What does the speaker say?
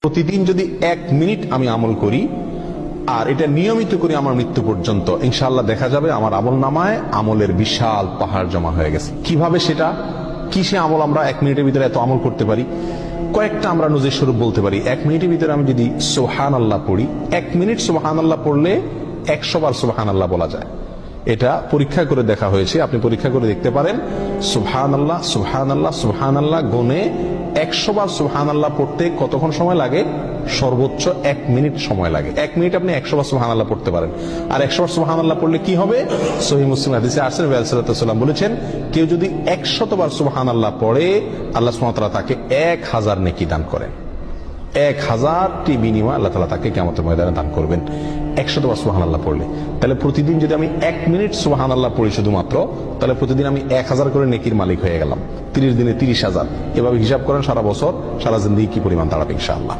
প্রতিদিন যদি 1 মিনিট আমি আমল করি আর এটা নিয়মিত করি আমার মৃত্যু পর্যন্ত, ইনশাআল্লাহ দেখা যাবে আমার আমল নামায় আমলের বিশাল পাহাড় জমা হয়ে গেছে। কিভাবে সেটা, কিসে আমল আমরা 1 মিনিটের ভিতরে এত আমল করতে পারি? কয়েকটা আমরা নজির স্বরূপ বলতে পারি। 1 মিনিটের ভিতরে আমি যদি সুবহানাল্লাহ পড়ি, 1 মিনিট সুবহানাল্লাহ পড়লে 100 বার সুবহানাল্লাহ বলা যায়। এটা পরীক্ষা করে দেখা হয়েছে, আপনি পরীক্ষা করে দেখতে পারেন। সুবহানাল্লাহ সুবহানাল্লাহ সুবহানাল্লাহ গুনে 100 বার সুবহানাল্লাহ পড়তে কতক্ষণ সময় লাগে? সর্বোচ্চ 1 মিনিট সময় লাগে। 1 মিনিট আপনি 100 বার সুবহানাল্লাহ পড়তে পারেন। আর 100 বার সুবহানাল্লাহ পড়লে কি হবে? সহিহ মুসলিম হাদিসে আসছে, নবী সাল্লাল্লাহু আলাইহি ওয়াসাল্লাম বলেছেন, কেউ যদি 100 বার সুবহানাল্লাহ পড়ে, আল্লাহ সুবহানাহু ওয়া তাআলা তাকে 1000 নেকি দান করেন। 1000টি বিনিময় আল্লাহ তাআলা তাকে কিয়ামতের ময়দানে দান করবেন 100 বার সুবহানাল্লাহ পড়লে। তাহলে প্রতিদিন যদি আমি 1 মিনিট সুবহানাল্লাহ পড়ি শুধুমাত্র, তাহলে প্রতিদিন আমি 1000 করে নেকির মালিক হয়ে গেলাম। 30 দিনে 30,000। এভাবে হিসাব করেন সারা বছর, সারা জিন্দেগি কি পরিমাণ দাঁড়াবে ইনশাআল্লাহ।